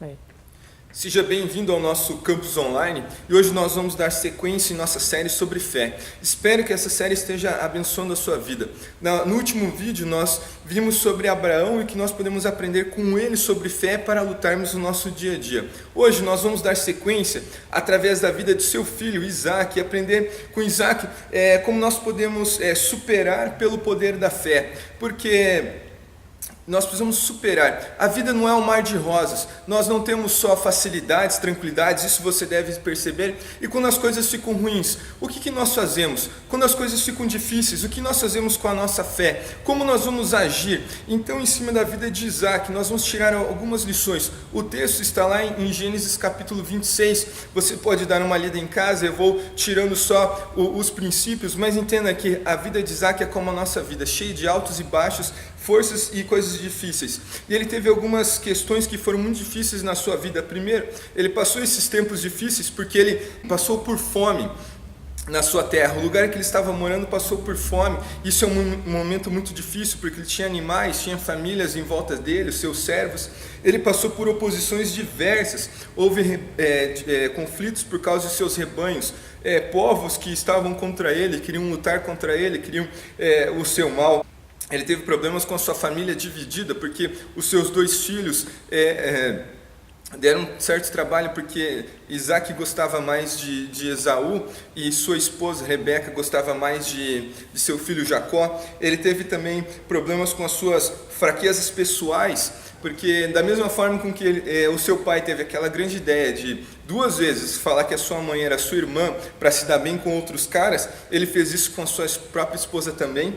Aí. Seja bem-vindo ao nosso campus online e hoje nós vamos dar sequência em nossa série sobre fé. Espero que essa série esteja abençoando a sua vida. No último vídeo nós vimos sobre Abraão e que nós podemos aprender com ele sobre fé para lutarmos no nosso dia a dia. Hoje nós vamos dar sequência através da vida de seu filho Isaac e aprender com Isaac como nós podemos superar pelo poder da fé, porque nós precisamos superar. A vida não é um mar de rosas. Nós não temos só facilidades, tranquilidades, isso você deve perceber. E quando as coisas ficam ruins, o que nós fazemos? Quando as coisas ficam difíceis, o que nós fazemos com a nossa fé? Como nós vamos agir? Então, em cima da vida de Isaac, nós vamos tirar algumas lições. O texto está lá em Gênesis capítulo 26. Você pode dar uma lida em casa, eu vou tirando só os princípios, mas entenda que a vida de Isaac é como a nossa vida, cheia de altos e baixos, forças e coisas difíceis. E ele teve algumas questões que foram muito difíceis na sua vida. Primeiro, ele passou esses tempos difíceis porque ele passou por fome na sua terra. O lugar que ele estava morando passou por fome. Isso é um momento muito difícil porque ele tinha animais, tinha famílias em volta dele, os seus servos. Ele passou por oposições diversas. Houve conflitos por causa de seus rebanhos. Povos que estavam contra ele, queriam lutar contra ele, queriam o seu mal. Ele teve problemas com a sua família dividida, porque os seus dois filhos deram um certo trabalho, porque Isaac gostava mais de Esaú e sua esposa Rebeca gostava mais de seu filho Jacó. Ele teve também problemas com as suas fraquezas pessoais, porque da mesma forma com que o seu pai teve aquela grande ideia de duas vezes falar que a sua mãe era sua irmã para se dar bem com outros caras, ele fez isso com a sua própria esposa também.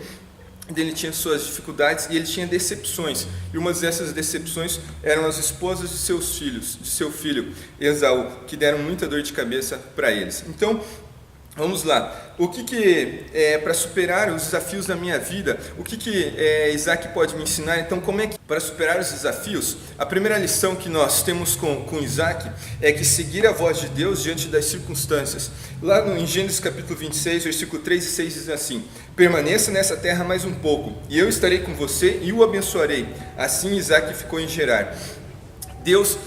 Ele tinha suas dificuldades e ele tinha decepções, e uma dessas decepções eram as esposas de seus filhos, de seu filho Esaú, que deram muita dor de cabeça para eles. Então, vamos lá. O que para superar os desafios da minha vida, o que Isaac pode me ensinar? Então, como é que para superar os desafios, a primeira lição que nós temos com Isaac é que seguir a voz de Deus diante das circunstâncias. Lá em Gênesis capítulo 26, versículo 3 e 6 diz assim: permaneça nessa terra mais um pouco, e eu estarei com você e o abençoarei. Assim Isaac ficou em Gerar. Deus,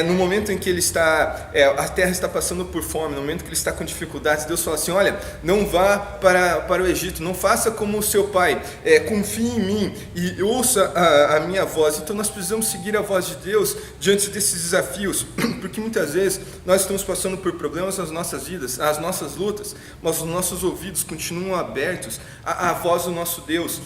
no momento em que ele está, a terra está passando por fome, no momento que ele está com dificuldades, Deus fala assim: olha, não vá para o Egito, não faça como o seu pai, confie em mim e ouça a minha voz. Então nós precisamos seguir a voz de Deus diante desses desafios, porque muitas vezes nós estamos passando por problemas nas nossas vidas, as nossas lutas, mas os nossos ouvidos continuam abertos à voz do nosso Deus.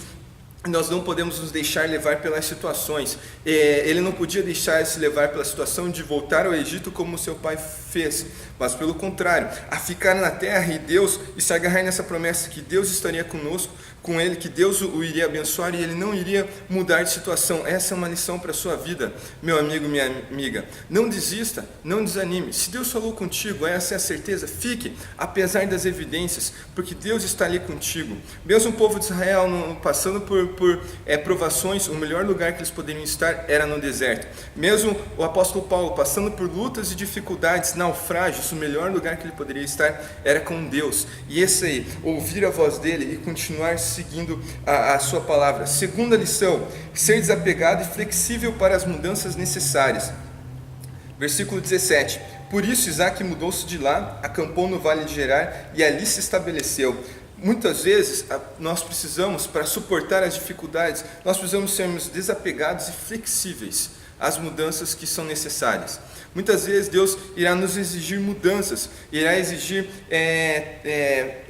Nós não podemos nos deixar levar pelas situações. Ele não podia deixar se levar pela situação de voltar ao Egito como seu pai fez, mas pelo contrário, a ficar na terra e se agarrar nessa promessa que Deus estaria conosco, com ele, que Deus o iria abençoar e ele não iria mudar de situação. Essa é uma lição para a sua vida, meu amigo, minha amiga. Não desista, não desanime. Se Deus falou contigo, essa é a certeza. Fique, apesar das evidências, porque Deus está ali contigo. Mesmo o povo de Israel passando por provações, o melhor lugar que eles poderiam estar era no deserto. Mesmo o apóstolo Paulo passando por lutas e dificuldades, naufrágios, o melhor lugar que ele poderia estar era com Deus. E esse aí, ouvir a voz dele e continuar seguindo a sua palavra. Segunda lição: ser desapegado e flexível para as mudanças necessárias. Versículo 17: por isso Isaac mudou-se de lá, acampou no vale de Gerar e ali se estabeleceu. Muitas vezes nós precisamos, para suportar as dificuldades, nós precisamos sermos desapegados e flexíveis às mudanças que são necessárias. Muitas vezes Deus irá nos exigir mudanças, irá exigir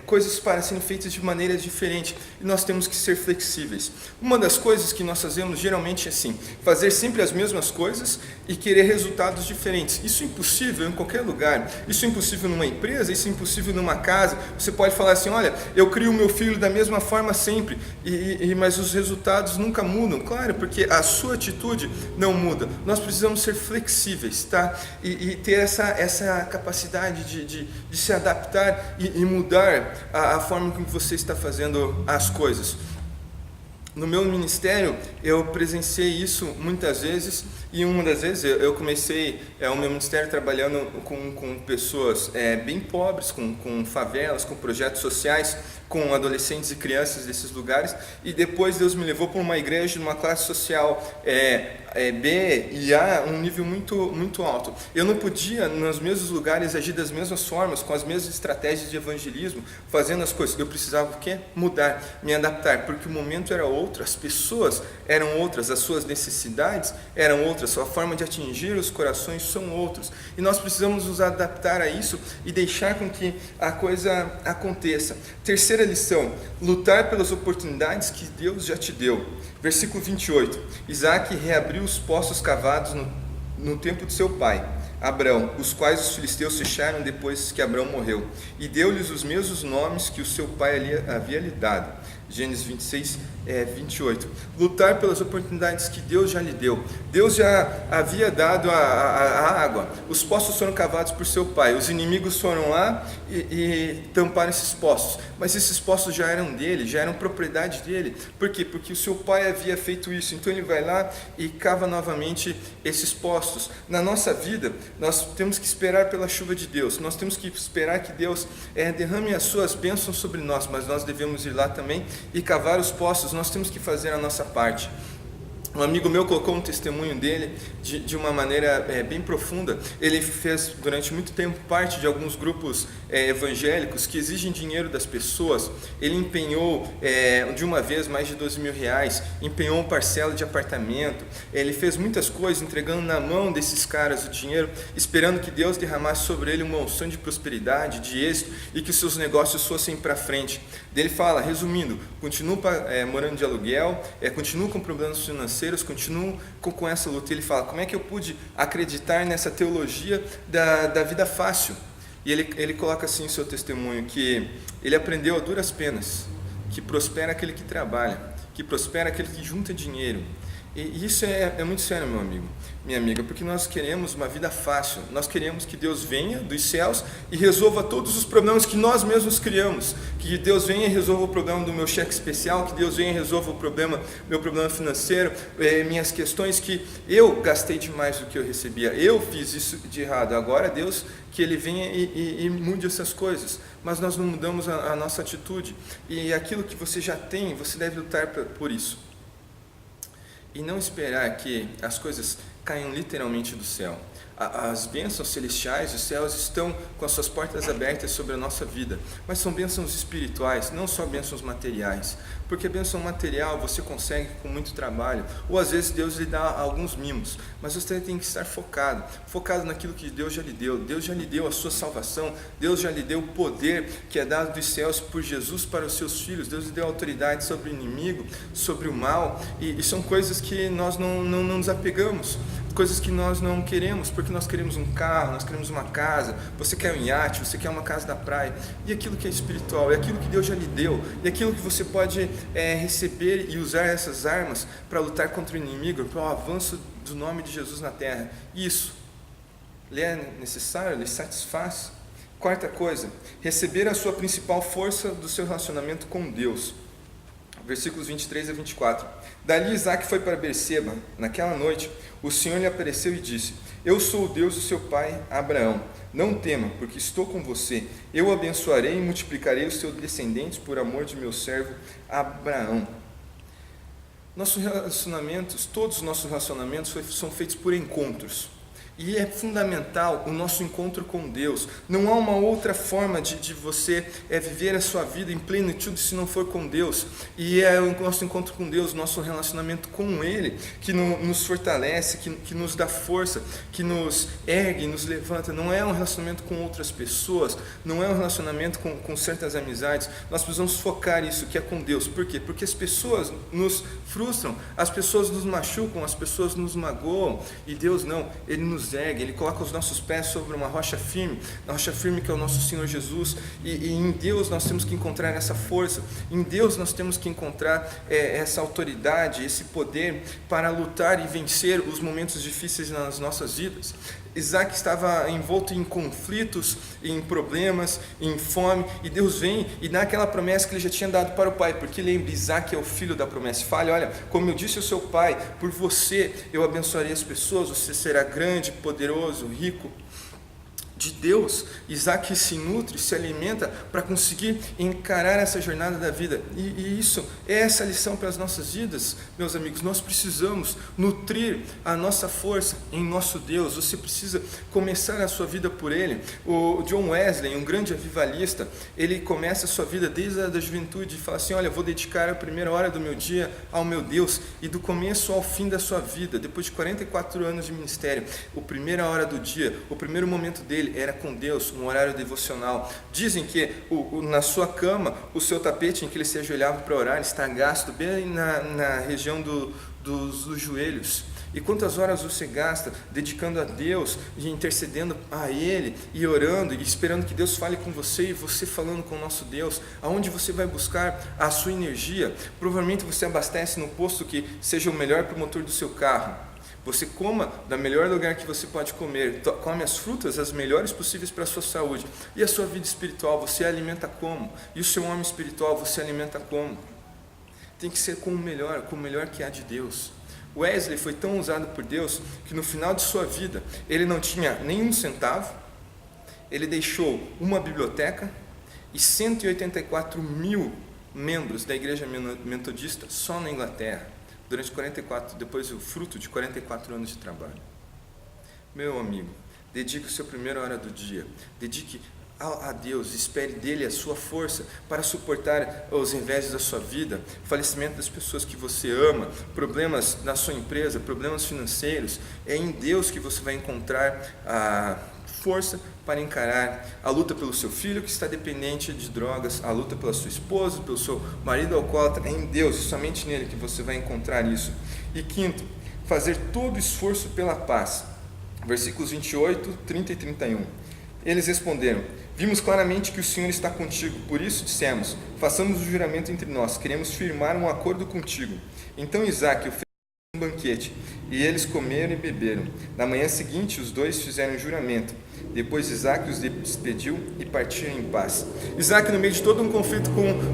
coisas para serem feitas de maneira diferente, e nós temos que ser flexíveis. Uma das coisas que nós fazemos geralmente é assim: fazer sempre as mesmas coisas e querer resultados diferentes. Isso é impossível em qualquer lugar. Isso é impossível numa empresa, isso é impossível numa casa. Você pode falar assim: olha, eu crio o meu filho da mesma forma sempre, mas os resultados nunca mudam. Claro, porque a sua atitude não muda. Nós precisamos ser flexíveis, tá? E ter essa capacidade de se adaptar e mudar a forma como você está fazendo as coisas. No meu ministério, eu presenciei isso muitas vezes, E uma das vezes eu comecei o meu ministério trabalhando com pessoas bem pobres, com favelas, com projetos sociais, com adolescentes e crianças desses lugares, e depois Deus me levou para uma igreja, numa classe social B e A, um nível muito alto. Eu não podia, nos mesmos lugares, agir das mesmas formas, com as mesmas estratégias de evangelismo, fazendo as coisas. Eu precisava o quê? Mudar, me adaptar, porque o momento era outro, as pessoas eram outras, as suas necessidades eram outras, sua forma de atingir os corações são outros. E nós precisamos nos adaptar a isso e deixar com que a coisa aconteça. Terceira lição: lutar pelas oportunidades que Deus já te deu. Versículo 28. Isaac reabriu os poços cavados no tempo de seu pai, Abrão, os quais os filisteus fecharam depois que Abrão morreu, e deu-lhes os mesmos nomes que o seu pai havia lhe dado. Gênesis 26, 28. Lutar pelas oportunidades que Deus já lhe deu. Deus já havia dado a água, os poços foram cavados por seu pai, os inimigos foram lá e tamparam esses poços, mas esses poços já eram dele, já eram propriedade dele. Por quê? Porque o seu pai havia feito isso, então ele vai lá e cava novamente esses poços. Na nossa vida, nós temos que esperar pela chuva de Deus, nós temos que esperar que Deus derrame as suas bênçãos sobre nós, mas nós devemos ir lá também e cavar os poços. Nós temos que fazer a nossa parte. Um amigo meu colocou um testemunho dele de uma maneira bem profunda. Ele fez durante muito tempo parte de alguns grupos evangélicos que exigem dinheiro das pessoas. Ele empenhou de uma vez mais de R$12.000, empenhou uma parcela de apartamento. Ele fez muitas coisas, entregando na mão desses caras o dinheiro, esperando que Deus derramasse sobre ele uma unção de prosperidade, de êxito, e que os seus negócios fossem para frente. Ele fala, resumindo, continuo morando de aluguel, continuo com problemas financeiros, continuo com essa luta. Ele fala, como é que eu pude acreditar nessa teologia da vida fácil? E ele coloca assim em seu testemunho, que ele aprendeu a duras penas, que prospera aquele que trabalha, que prospera aquele que junta dinheiro. E isso é muito sério, meu amigo, minha amiga, porque nós queremos uma vida fácil, nós queremos que Deus venha dos céus e resolva todos os problemas que nós mesmos criamos, que Deus venha e resolva o problema do meu cheque especial, que Deus venha e resolva meu problema financeiro, minhas questões que eu gastei demais do que eu recebia, eu fiz isso de errado, agora Deus que Ele venha e mude essas coisas, mas nós não mudamos a nossa atitude, e aquilo que você já tem, você deve lutar por isso. E não esperar que as coisas caiam literalmente do céu. As bênçãos celestiais, os céus estão com as suas portas abertas sobre a nossa vida, mas são bênçãos espirituais, não só bênçãos materiais, porque a bênção material você consegue com muito trabalho, ou às vezes Deus lhe dá alguns mimos, mas você tem que estar focado naquilo que Deus já lhe deu. Deus já lhe deu a sua salvação, Deus já lhe deu o poder que é dado dos céus por Jesus para os seus filhos, Deus lhe deu autoridade sobre o inimigo, sobre o mal, e são coisas que nós não nos apegamos, coisas que nós não queremos, porque nós queremos um carro, nós queremos uma casa, você quer um iate, você quer uma casa da praia, e aquilo que é espiritual, é aquilo que Deus já lhe deu, e aquilo que você pode receber e usar essas armas para lutar contra o inimigo, para o avanço do nome de Jesus na terra. Isso lhe é necessário, lhe satisfaz. Quarta coisa, receber a sua principal força do seu relacionamento com Deus. Versículos 23 a 24. Dali Isaac foi para Berseba. Naquela noite, o Senhor lhe apareceu e disse, eu sou o Deus do seu pai Abraão. Não tema, porque estou com você. Eu o abençoarei e multiplicarei os seus descendentes por amor de meu servo Abraão. Nossos relacionamentos, todos os nossos relacionamentos são feitos por encontros. E é fundamental o nosso encontro com Deus. Não há uma outra forma de você viver a sua vida em plenitude se não for com Deus. E é o nosso encontro com Deus, nosso relacionamento com Ele, que nos fortalece, que nos dá força, que nos ergue, nos levanta. Não é um relacionamento com outras pessoas, não é um relacionamento com certas amizades. Nós precisamos focar isso, que é com Deus. Por quê? Porque as pessoas nos frustram, as pessoas nos machucam, as pessoas nos magoam. E Deus não, Ele nos nos ergue, Ele coloca os nossos pés sobre uma rocha firme, na rocha firme que é o nosso Senhor Jesus, e em Deus nós temos que encontrar essa força, em Deus nós temos que encontrar essa autoridade, esse poder para lutar e vencer os momentos difíceis nas nossas vidas. Isaac estava envolto em conflitos, em problemas, em fome, e Deus vem e dá aquela promessa que Ele já tinha dado para o pai, porque lembre, Isaac é o filho da promessa. Fale, olha, como eu disse ao seu pai, por você eu abençoarei as pessoas, você será grande, poderoso, rico. De Deus, Isaac se nutre, se alimenta para conseguir encarar essa jornada da vida, e isso é essa lição para as nossas vidas, meus amigos. Nós precisamos nutrir a nossa força em nosso Deus. Você precisa começar a sua vida por Ele. O John Wesley, um grande avivalista, ele começa a sua vida desde a da juventude e fala assim, olha, vou dedicar a primeira hora do meu dia ao meu Deus, e do começo ao fim da sua vida, depois de 44 anos de ministério, a primeira hora do dia, o primeiro momento dele era com Deus, um horário devocional. Dizem que na sua cama, o seu tapete em que ele se ajoelhava para orar está gasto bem na região dos joelhos. E quantas horas você gasta dedicando a Deus e intercedendo a Ele e orando e esperando que Deus fale com você, e você falando com o nosso Deus? Aonde você vai buscar a sua energia? Provavelmente você abastece no posto que seja o melhor para o motor do seu carro. Você coma da melhor lugar que você pode comer, come as frutas as melhores possíveis para a sua saúde. E a sua vida espiritual, você alimenta como? E o seu homem espiritual, você alimenta como? Tem que ser com o melhor que há de Deus. Wesley foi tão usado por Deus que no final de sua vida ele não tinha nem um centavo, ele deixou uma biblioteca e 184 mil membros da igreja metodista só na Inglaterra, durante 44, depois o fruto de 44 anos de trabalho. Meu amigo, dedique o seu primeira hora do dia, dedique a Deus, espere dele a sua força para suportar os reveses da sua vida, falecimento das pessoas que você ama, problemas na sua empresa, problemas financeiros. É em Deus que você vai encontrar a força para encarar a luta pelo seu filho que está dependente de drogas, a luta pela sua esposa, pelo seu marido alcoólatra. É em Deus, somente nele que você vai encontrar isso. E quinto, fazer todo esforço pela paz. Versículos 28, 30 e 31. Eles responderam, vimos claramente que o Senhor está contigo, por isso dissemos, façamos o juramento entre nós, queremos firmar um acordo contigo. Então Isaac ofereceu um banquete, e eles comeram e beberam. Na manhã seguinte, os dois fizeram um juramento. Depois Isaac os despediu e partiu em paz. Isaac, no meio de todo um conflito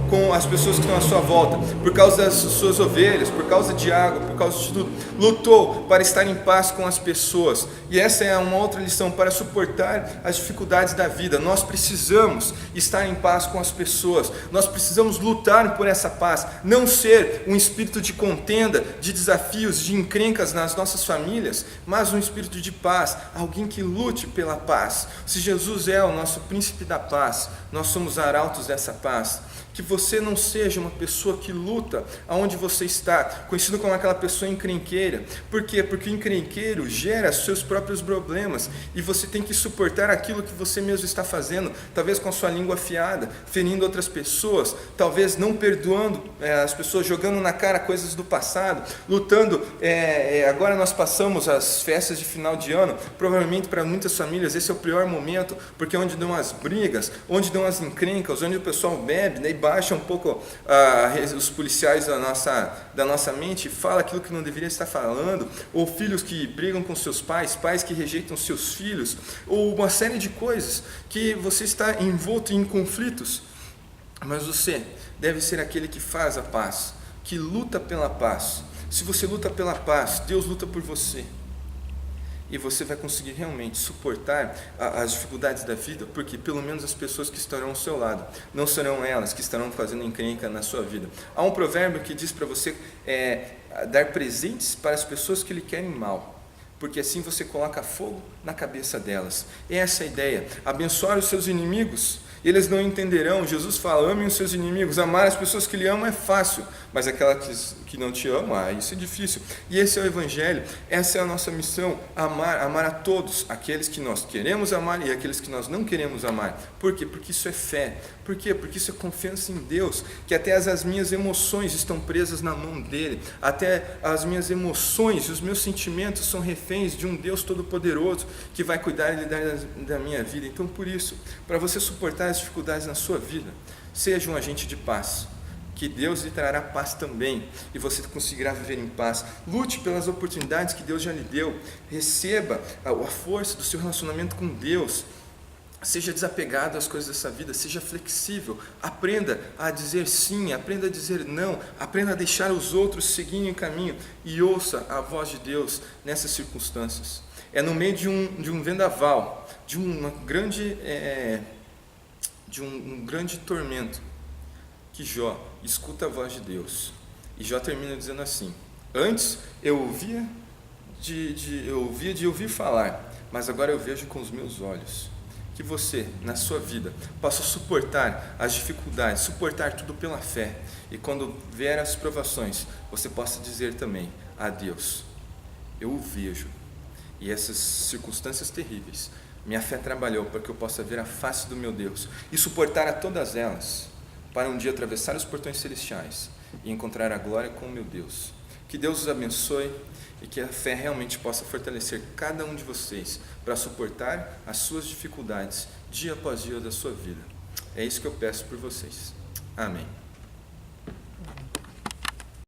com as pessoas que estão à sua volta, por causa das suas ovelhas, por causa de água, por causa de tudo, lutou para estar em paz com as pessoas. E essa é uma outra lição, para suportar as dificuldades da vida. Nós precisamos estar em paz com as pessoas, nós precisamos lutar por essa paz, não ser um espírito de contenda, de desafios, de encrencas nas nossas famílias, mas um espírito de paz, alguém que lute pela paz. Se Jesus é o nosso príncipe da paz, nós somos arautos dessa paz. Que você não seja uma pessoa que luta aonde você está, conhecido como aquela pessoa encrenqueira. Por quê? Porque o encrenqueiro gera seus próprios problemas, e você tem que suportar aquilo que você mesmo está fazendo, talvez com a sua língua afiada, ferindo outras pessoas, talvez não perdoando as pessoas, jogando na cara coisas do passado, lutando. Agora nós passamos as festas de final de ano, provavelmente para muitas famílias esse é o pior momento, porque é onde dão as brigas, onde dão as encrencas, onde o pessoal bebe, né, e baixa um pouco os policiais da nossa mente, fala aquilo que não deveria estar falando, ou filhos que brigam com seus pais, pais que rejeitam seus filhos, ou uma série de coisas que você está envolto em conflitos. Mas você deve ser aquele que faz a paz, que luta pela paz. Se você luta pela paz, Deus luta por você. E você vai conseguir realmente suportar as dificuldades da vida, porque pelo menos as pessoas que estarão ao seu lado, não serão elas que estarão fazendo encrenca na sua vida. Há um provérbio que diz para você dar presentes para as pessoas que lhe querem mal, porque assim você coloca fogo na cabeça delas. Essa é a ideia, abençoar os seus inimigos. Eles não entenderão. Jesus fala, amem os seus inimigos. Amar as pessoas que lhe amam é fácil, mas aquelas que não te amam, isso é difícil. E esse é o Evangelho, essa é a nossa missão, amar a todos, aqueles que nós queremos amar e aqueles que nós não queremos amar. Por quê? Porque isso é fé. Por quê? Porque isso é confiança em Deus, que até as minhas emoções estão presas na mão dEle, até as minhas emoções e os meus sentimentos são reféns de um Deus Todo-Poderoso que vai cuidar e lidar da minha vida. Então, por isso, para você suportar as dificuldades na sua vida, seja um agente de paz, que Deus lhe trará paz também, e você conseguirá viver em paz. Lute pelas oportunidades que Deus já lhe deu, receba a força do seu relacionamento com Deus, seja desapegado às coisas dessa vida, seja flexível, aprenda a dizer sim, aprenda a dizer não, aprenda a deixar os outros seguirem o caminho e ouça a voz de Deus nessas circunstâncias. É no meio de um vendaval, de um grande tormento, que Jó escuta a voz de Deus. E Jó termina dizendo assim: antes eu ouvia de ouvir falar, mas agora eu vejo com os meus olhos. Que você, na sua vida, possa suportar as dificuldades, suportar tudo pela fé. E quando vier as provações, você possa dizer também a Deus: eu o vejo. E essas circunstâncias terríveis, minha fé trabalhou para que eu possa ver a face do meu Deus e suportar a todas elas, para um dia atravessar os portões celestiais e encontrar a glória com o meu Deus. Que Deus os abençoe e que a fé realmente possa fortalecer cada um de vocês para suportar as suas dificuldades dia após dia da sua vida. É isso que eu peço por vocês. Amém.